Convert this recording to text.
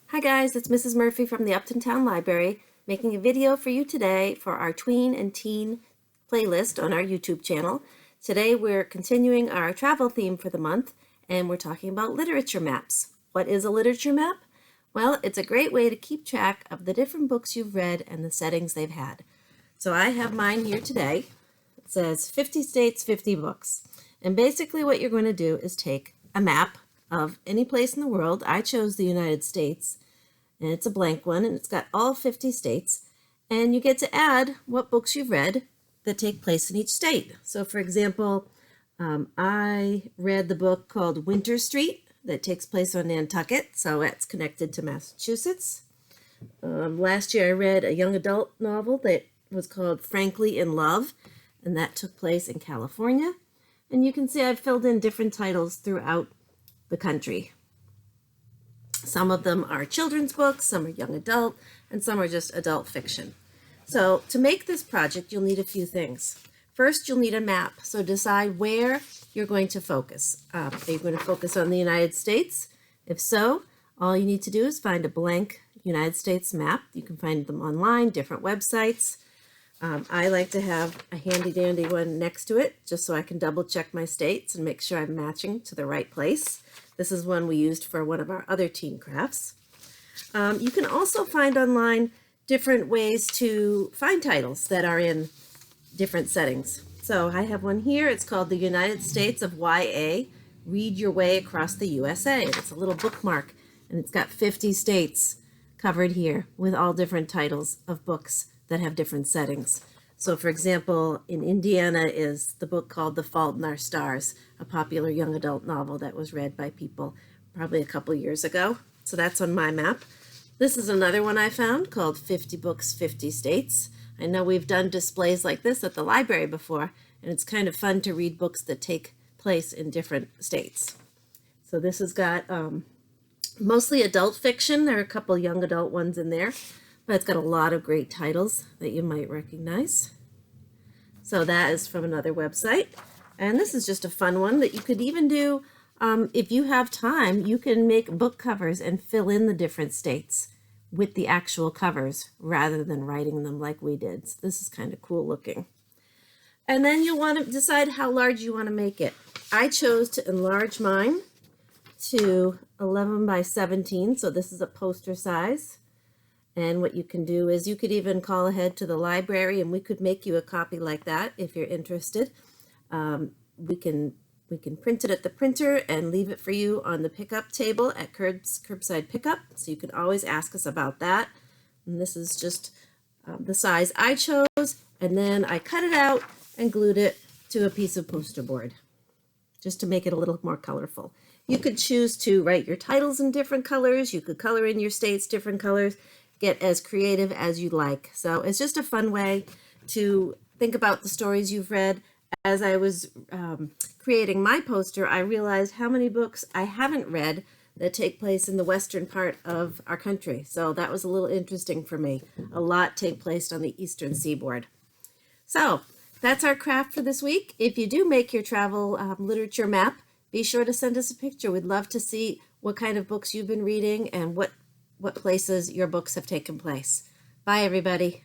Hi guys, it's Mrs. Murphy from the Upton Town Library making a video for you today for our tween and teen playlist on our YouTube channel. Today we're continuing our travel theme for the month and we're talking about literature maps. What is a literature map? Well, it's a great way to keep track of the different books you've read and the settings they've had. So I have mine here today. It says 50 states, 50 books. And basically what you're going to do is take a map of any place in the world. I chose the United States, and it's a blank one, and it's got all 50 states, and you get to add what books you've read that take place in each state. So for example, I read the book called Winter Street that takes place on Nantucket, so it's connected to Massachusetts. Last year I read a young adult novel that was called Frankly in Love, and that took place in California. And you can see I've filled in different titles throughout the country. Some of them are children's books, some are young adult, and some are just adult fiction. So to make this project, you'll need a few things. First, you'll need a map. So decide where you're going to focus. Are you going to focus on the United States? If so, all you need to do is find a blank United States map. You can find them online, different websites. I like to have a handy dandy one next to it just so I can double check my states and make sure I'm matching to the right place. This is one we used for one of our other teen crafts. You can also find online different ways to find titles that are in different settings. So I have one here. It's called The United States of YA, Read Your Way Across the USA. It's a little bookmark, and it's got 50 states covered here with all different titles of books that have different settings. So for example, in Indiana is the book called The Fault in Our Stars, a popular young adult novel that was read by people probably a couple years ago. So that's on my map. This is another one I found called 50 Books, 50 States. I know we've done displays like this at the library before, and it's kind of fun to read books that take place in different states. So this has got mostly adult fiction. There are a couple young adult ones in there, but it's got a lot of great titles that you might recognize. So that is from another website. And this is just a fun one that you could even do, if you have time, you can make book covers and fill in the different states with the actual covers rather than writing them like we did. So this is kind of cool looking. And then you'll want to decide how large you want to make it. I chose to enlarge mine to 11 by 17, so this is a poster size. And what you can do is you could even call ahead to the library and we could make you a copy like that if you're interested. We can print it at the printer and leave it for you on the pickup table at curbside pickup. So you can always ask us about that. And this is just the size I chose. And then I cut it out and glued it to a piece of poster board just to make it a little more colorful. You could choose to write your titles in different colors. You could color in your states different colors. Get as creative as you like. So it's just a fun way to think about the stories you've read. As I was creating my poster, I realized how many books I haven't read that take place in the western part of our country. So that was a little interesting for me. A lot take place on the eastern seaboard. So that's our craft for this week. If you do make your travel literature map, be sure to send us a picture. We'd love to see what kind of books you've been reading and what places your books have taken place. Bye, everybody.